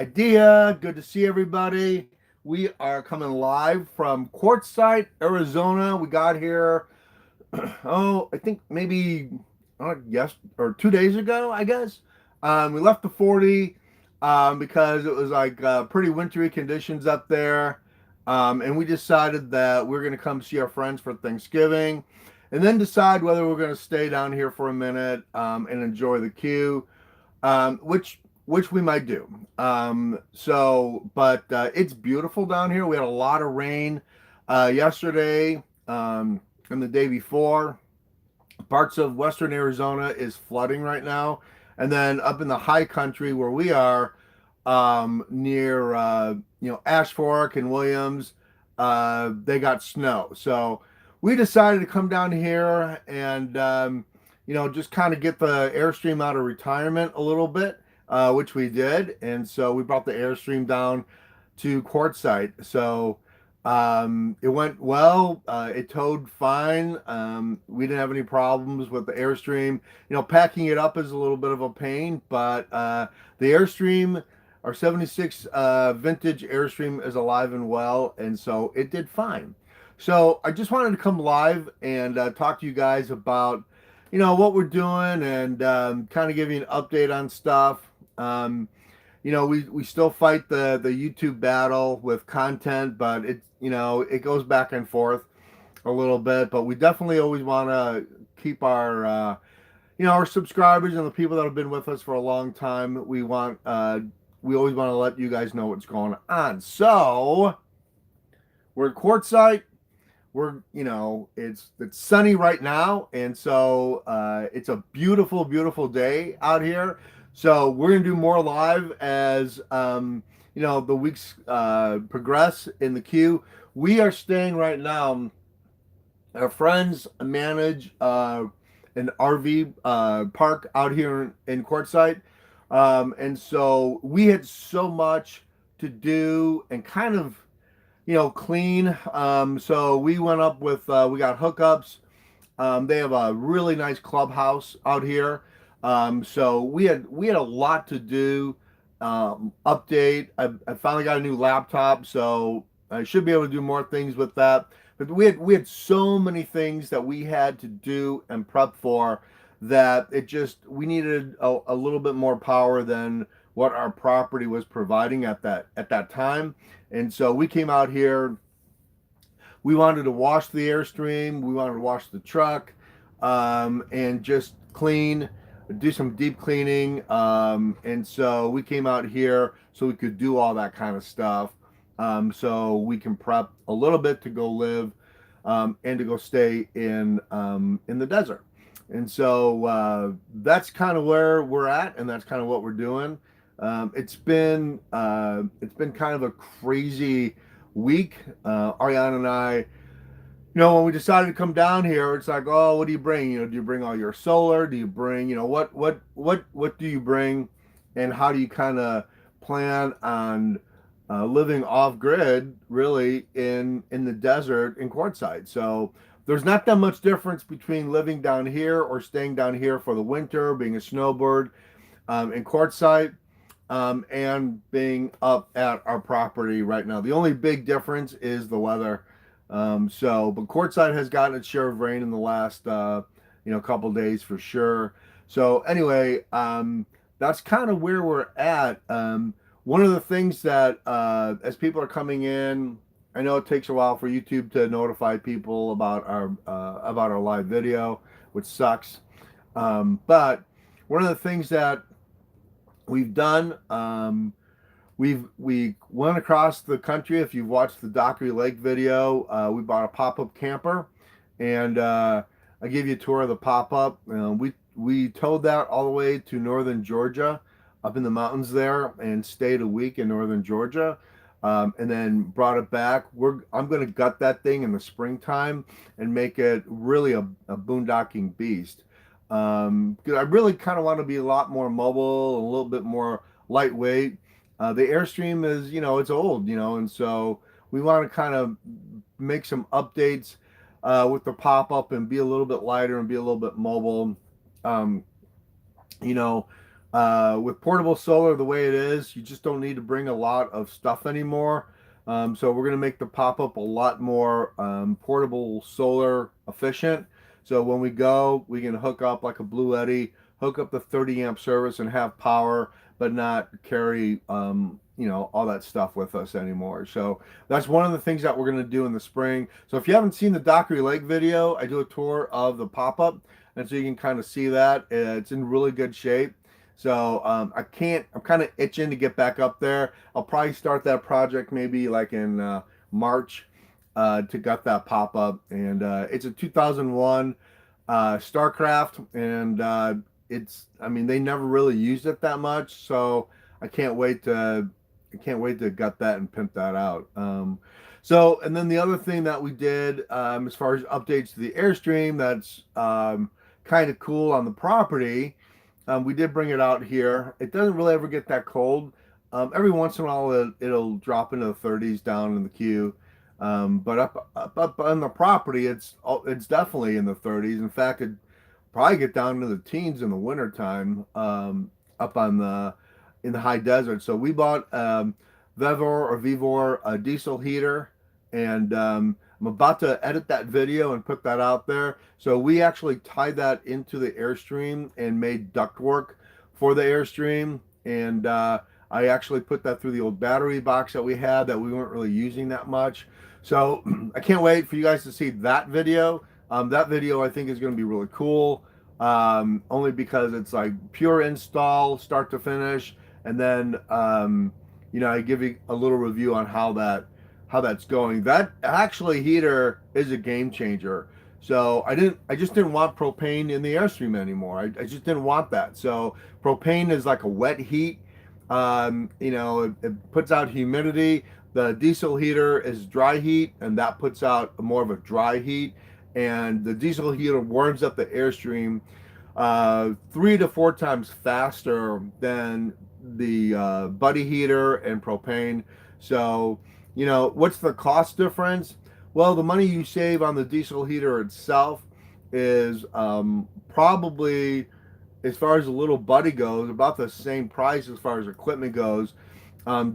Idea. Good to see everybody. We are coming live from Quartzsite, Arizona. We got here, I think maybe yes or 2 days ago, I guess. We left the 40 because it was like pretty wintry conditions up there, and we decided that we're going to come see our friends for Thanksgiving, and then decide whether we're going to stay down here for a minute and enjoy the queue, which we might do. But it's beautiful down here. We had a lot of rain yesterday and the day before. Parts of western Arizona is flooding right now, and then up in the high country where we are, near Ash Fork and Williams, they got snow. So we decided to come down here and just kind of get the Airstream out of retirement a little bit, which we did, and so we brought the Airstream down to Quartzsite. So it went well. It towed fine. We didn't have any problems with the Airstream. Packing it up is a little bit of a pain, but the Airstream, our 76 vintage Airstream, is alive and well, and so it did fine. So I just wanted to come live and talk to you guys about what we're doing and kind of give you an update on stuff. We still fight the YouTube battle with content, but it goes back and forth a little bit. But we definitely always want to keep our subscribers and the people that have been with us for a long time. We always want to let you guys know what's going on. So we're at Quartzsite. It's sunny right now, and so it's a beautiful, beautiful day out here. So we're gonna do more live as the weeks progress in the queue. We are staying right now. Our friends manage an RV park out here in Quartzsite, and so we had so much to do and kind of clean. So we went up with we got hookups. They have a really nice clubhouse out here. So we had a lot to do. Update. I finally got a new laptop, so I should be able to do more things with that. But we had so many things that we had to do and prep for that we needed a little bit more power than what our property was providing at that time. And so we came out here. We wanted to wash the Airstream. We wanted to wash the truck, and just do some deep cleaning. And so we came out here so we could do all that kind of stuff. So we can prep a little bit to go live, and to go stay in the desert. And so that's kind of where we're at, and that's kind of what we're doing. It's been kind of a crazy week. Ariane and I, when we decided to come down here, it's like, oh, what do you bring? Do you bring all your solar? Do you bring, what do you bring, and how do you kind of plan on living off grid, really, in the desert in Quartzsite? So there's not that much difference between living down here or staying down here for the winter, being a snowbird in Quartzsite, and being up at our property right now. The only big difference is the weather. But Quartzsite has gotten its share of rain in the last couple days for sure. So anyway, that's kind of where we're at. One of the things that as people are coming in, I know it takes a while for YouTube to notify people about our live video, which sucks. But one of the things that we've done, we went across the country. If you've watched the Dockery Lake video, we bought a pop-up camper, and I gave you a tour of the pop-up. We towed that all the way to northern Georgia, up in the mountains there, and stayed a week in northern Georgia, and then brought it back. I'm going to gut that thing in the springtime and make it really a boondocking beast. Because I really kind of want to be a lot more mobile, a little bit more lightweight. The Airstream is, it's old, and so we want to kind of make some updates with the pop-up and be a little bit lighter and be a little bit mobile. You know, With portable solar the way it is, you just don't need to bring a lot of stuff anymore. So we're going to make the pop-up a lot more portable solar efficient. So when we go, we can hook up like a Blue Eddy, hook up the 30 amp service and have power, but not carry all that stuff with us anymore. So that's one of the things that we're going to do in the spring. So if you haven't seen the Dockery Lake video, I do a tour of the pop-up, and so you can kind of see that. It's in really good shape. So I'm kind of itching to get back up there. I'll probably start that project maybe like in March to get that pop up. And it's a 2001 StarCraft, and I mean, they never really used it that much, so I can't wait to, gut that and pimp that out. And then the other thing that we did, as far as updates to the Airstream, that's kind of cool on the property. We did bring it out here. It doesn't really ever get that cold. Every once in a while, it'll drop into the 30s down in the queue. But up on the property, it's definitely in the 30s. In fact, it probably get down to the teens in the wintertime, up on in the high desert. So we bought Vevor a diesel heater, and I'm about to edit that video and put that out there. So we actually tied that into the Airstream and made ductwork for the Airstream, and I actually put that through the old battery box that we had that we weren't really using that much. So I can't wait for you guys to see that video. That video I think is going to be really cool, only because it's like pure install, start to finish, and then I give you a little review on how that's going. That actually heater is a game changer. So I just didn't want propane in the Airstream anymore. I just didn't want that. So propane is like a wet heat. It puts out humidity. The diesel heater is dry heat, and that puts out more of a dry heat. And the diesel heater warms up the Airstream 3 to 4 times faster than the buddy heater and propane. So, what's the cost difference? Well, the money you save on the diesel heater itself is probably, as far as the little buddy goes, about the same price as far as equipment goes.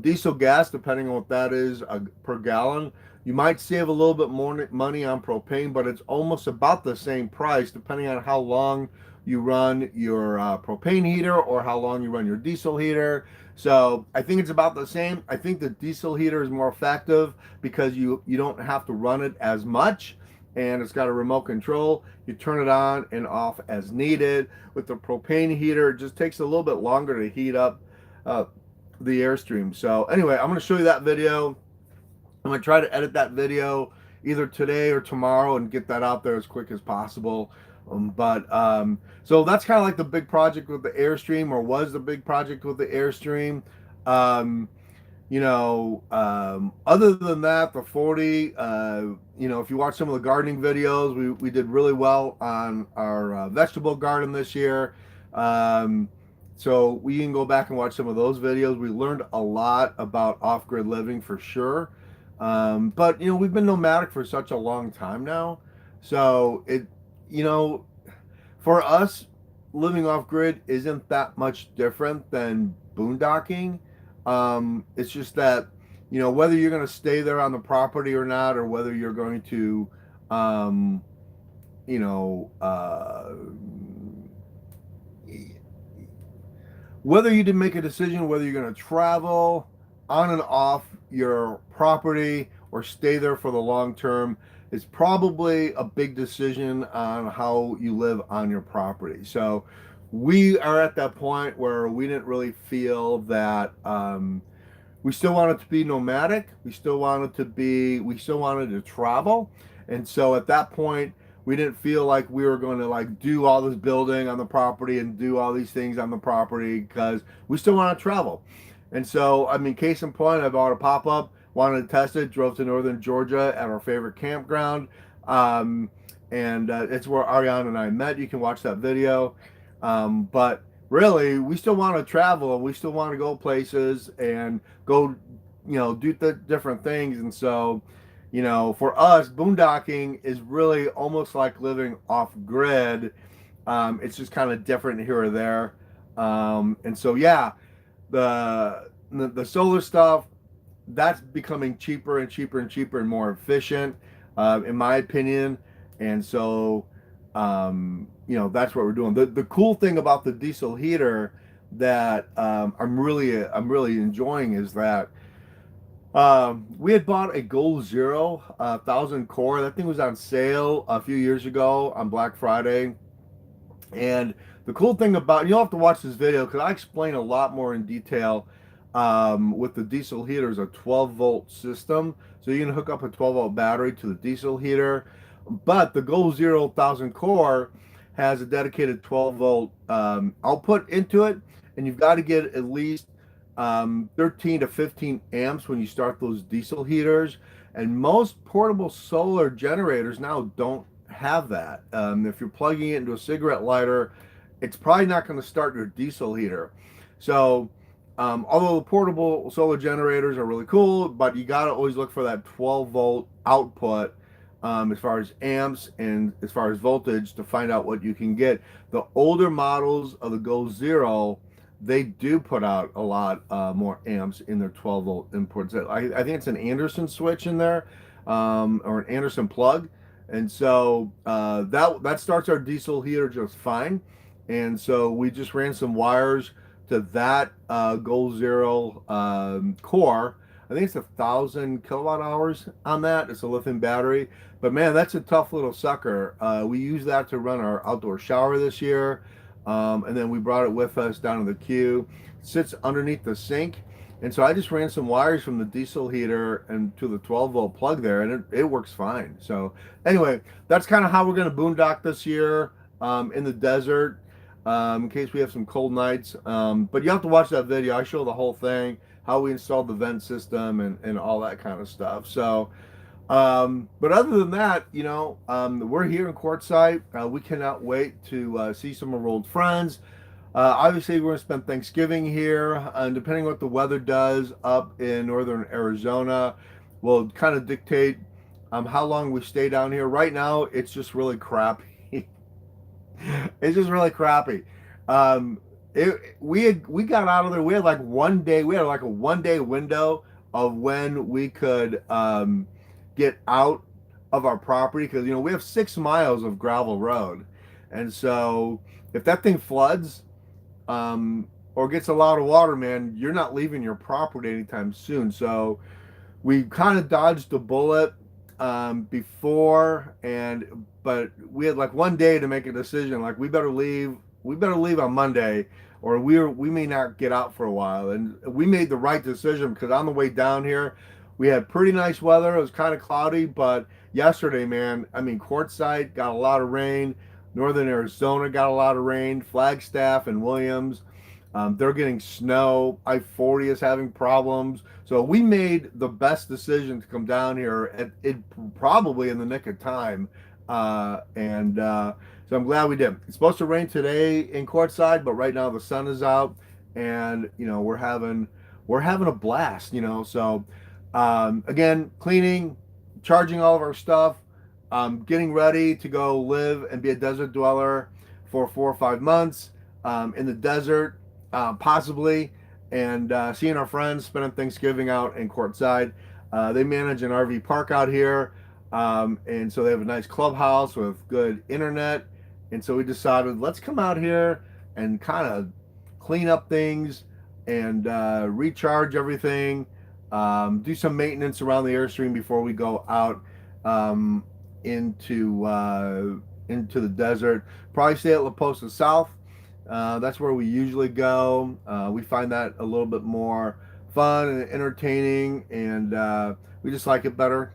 Diesel gas, depending on what that is per gallon, you might save a little bit more money on propane, but it's almost about the same price depending on how long you run your propane heater or how long you run your diesel heater. So I think it's about the same. I think the diesel heater is more effective because you don't have to run it as much, and it's got a remote control. You turn it on and off as needed. With the propane heater, it just takes a little bit longer to heat up the Airstream. So anyway, I'm going to show you that video. I'm going to try to edit that video either today or tomorrow and get that out there as quick as possible. So that's kind of like the big project with the Airstream, or was the big project with the Airstream. Other than that, the 40, if you watch some of the gardening videos, we did really well on our vegetable garden this year. So we can go back and watch some of those videos. We learned a lot about off-grid living for sure. But we've been nomadic for such a long time now. So for us, living off-grid isn't that much different than boondocking. It's just that, whether you're going to stay there on the property or not, or whether you're going to, whether you did make a decision whether you're going to travel on and off your property or stay there for the long term is probably a big decision on how you live on your property. So we are at that point where we didn't really feel that we still wanted to be nomadic. We still wanted to travel. And so at that point, we didn't feel like we were going to like do all this building on the property and do all these things on the property, because we still want to travel. And so, I mean, case in point, I bought a pop-up, wanted to test it, drove to northern Georgia at our favorite campground. And it's where Ariane and I met. You can watch that video. But really, we still want to travel, and we still want to go places and go, do the different things. And so, for us, boondocking is really almost like living off grid. It's just kind of different here or there. And so yeah, the solar stuff, that's becoming cheaper and cheaper and cheaper and more efficient, in my opinion. And so, that's what we're doing. The cool thing about the diesel heater that I'm really enjoying is that we had bought a Goal Zero 1000 core. That thing was on sale a few years ago on Black Friday. And the cool thing about, you'll have to watch this video because I explain a lot more in detail. With the diesel heater is a 12-volt system, so you can hook up a 12-volt battery to the diesel heater. But the Goal Zero 1000 core has a dedicated 12-volt output into it, and you've got to get at least 13 to 15 amps when you start those diesel heaters. And most portable solar generators now don't have that. If you're plugging it into a cigarette lighter, it's probably not going to start your diesel heater. So, although the portable solar generators are really cool, but you got to always look for that 12-volt output, as far as amps and as far as voltage, to find out what you can get. The older models of the Go Zero, they do put out a lot more amps in their 12-volt inputs. I think it's an Anderson switch in there, or an Anderson plug. And so that starts our diesel heater just fine. And so we just ran some wires to that Goal Zero core. I think it's 1,000 kilowatt hours on that. It's a lithium battery. But man, that's a tough little sucker. We used that to run our outdoor shower this year. And then we brought it with us down to the queue. It sits underneath the sink. And so I just ran some wires from the diesel heater and to the 12-volt plug there, and it works fine. So anyway, that's kind of how we're going to boondock this year, in the desert, in case we have some cold nights. But you have to watch that video. I show the whole thing, how we installed the vent system and all that kind of stuff. So, but other than that, we're here in Quartzsite. We cannot wait to see some of our old friends. Obviously, we're going to spend Thanksgiving here, and depending on what the weather does up in northern Arizona will kind of dictate how long we stay down here. Right now, it's just really crappy. It's just really crappy. We got out of there. We had like 1 day. We had like a 1 day window of when we could get out of our property, because we have 6 miles of gravel road, and so if that thing floods, or gets a lot of water, man, you're not leaving your property anytime soon. So we kind of dodged a bullet before, but we had like 1 day to make a decision. Like, we better leave. We better leave on Monday, or we may not get out for a while. And we made the right decision, because on the way down here, we had pretty nice weather. It was kind of cloudy, but yesterday, man, I mean, Quartzsite got a lot of rain. Northern Arizona got a lot of rain. Flagstaff and Williams, they're getting snow. I-40 is having problems. So we made the best decision to come down here probably in the nick of time. So I'm glad we did. It's supposed to rain today in Quartzsite, but right now the sun is out, and we're having a blast. So again, cleaning, charging all of our stuff, getting ready to go live and be a desert dweller for 4 or 5 months, in the desert, possibly, and seeing our friends, spending Thanksgiving out in Quartzsite. They manage an RV park out here, and so they have a nice clubhouse with good internet. And so we decided, let's come out here and kind of clean up things and recharge everything, do some maintenance around the Airstream before we go out into the desert. Probably stay at La Posta South. That's where we usually go. We find that a little bit more fun and entertaining, and we just like it better.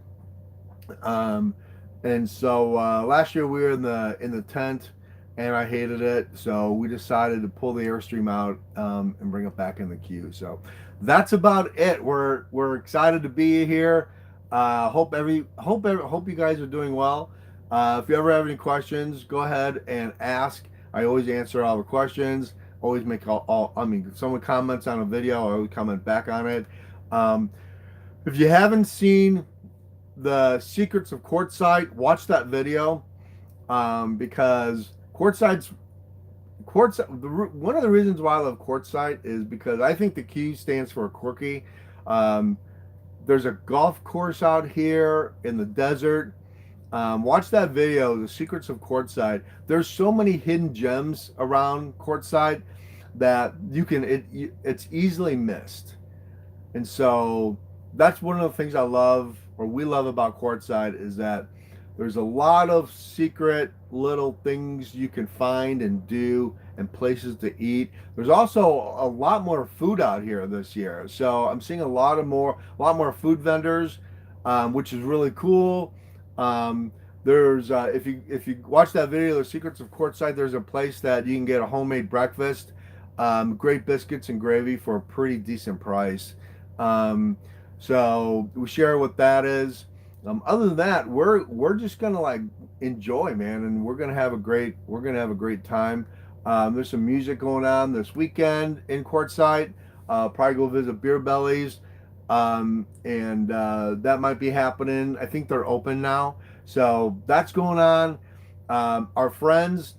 And so last year we were in the tent, and I hated it. So we decided to pull the Airstream out, and bring it back in the queue. So that's about it. We're excited to be here. Hope you guys are doing well. If you ever have any questions, go ahead and ask. I always answer all the questions. Always make if someone comments on a video, I always comment back on it. If you haven't seen the Secrets of Quartzsite, watch that video, because Quartzsite's Quartzsite. One of the reasons why I love Quartzsite is because I think the Q stands for quirky. Um, there's a golf course out here in the desert. Watch that video, The Secrets of Quartzsite. There's so many hidden gems around Quartzsite that it's easily missed. And so that's one of the things I love, or we love about Quartzsite, is that there's a lot of secret little things you can find and do and places to eat. There's also a lot more food out here this year. So I'm seeing a lot more food vendors, which is really cool. Um, there's if you watch that video, The Secrets of Quartzsite, there's a place that you can get a homemade breakfast, great biscuits and gravy for a pretty decent price. Um, so we share what that is. Other than that, we're just gonna like enjoy, man, and we're gonna have a great time. There's some music going on this weekend in Quartzsite. Probably go visit Beer Bellies, and that might be happening. I think they're open now, so that's going on. Our friends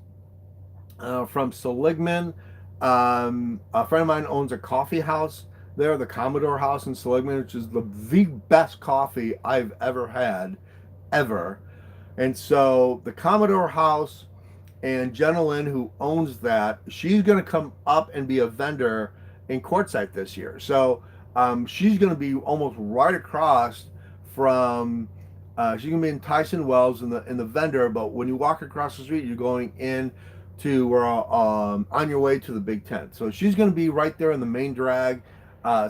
from Seligman. A friend of mine owns a coffee house there, the Commodore House in Seligman, which is the best coffee I've ever had, ever. And so the Commodore House and Jenna Lynn, who owns that, she's going to come up and be a vendor in Quartzsite this year. So she's going to be almost right across from. She's going to be in Tyson Wells in the vendor, but when you walk across the street, you're going in to where on your way to the Big Tent. So she's going to be right there in the main drag,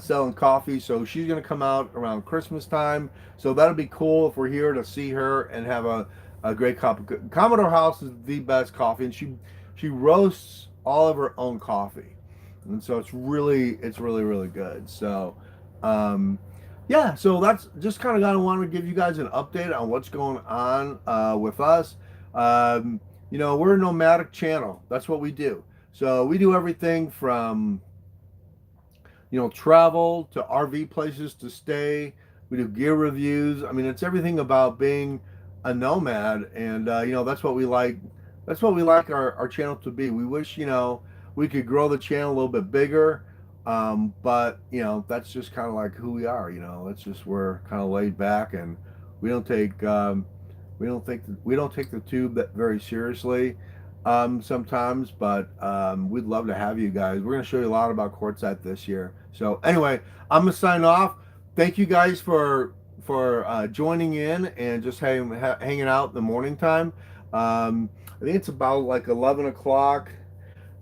selling coffee. So she's going to come out around Christmas time. So that'll be cool if we're here to see her and have a great cup of Commodore House is the best coffee, and she roasts all of her own coffee, and so it's really good. So yeah, so that's just kind of want to give you guys an update on what's going on with us. We're a nomadic channel. That's what we do. So we do everything from travel to RV places to stay. We do gear reviews. I mean, it's everything about being a nomad, and that's what we like. That's what we like our channel to be. We wish we could grow the channel a little bit bigger, but that's just kind of like who we are. It's just we're kind of laid back, and we don't take we don't take the tube that very seriously sometimes, but we'd love to have you guys. We're going to show you a lot about Quartzsite this year. So anyway, I'm gonna sign off. Thank you guys for joining in and just hanging out in the morning time. I think it's about like 11 o'clock.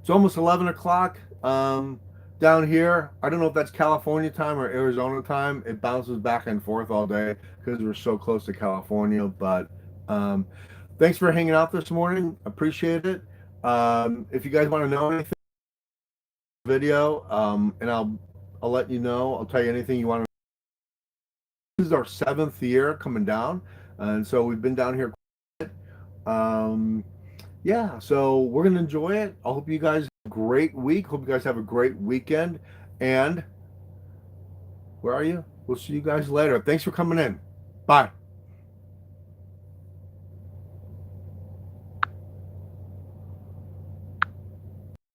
It's almost 11 o'clock down here. I don't know if that's California time or Arizona time. It bounces back and forth all day because we're so close to California. But thanks for hanging out this morning. Appreciate it. If you guys want to know anything, video, and I'll let you know. I'll tell you anything you want to. This is our 7th year coming down, and so we've been down here. Yeah, so we're gonna enjoy it. I hope you guys have a great week. Hope you guys have a great weekend. And where are you? We'll see you guys later. Thanks for coming in. Bye.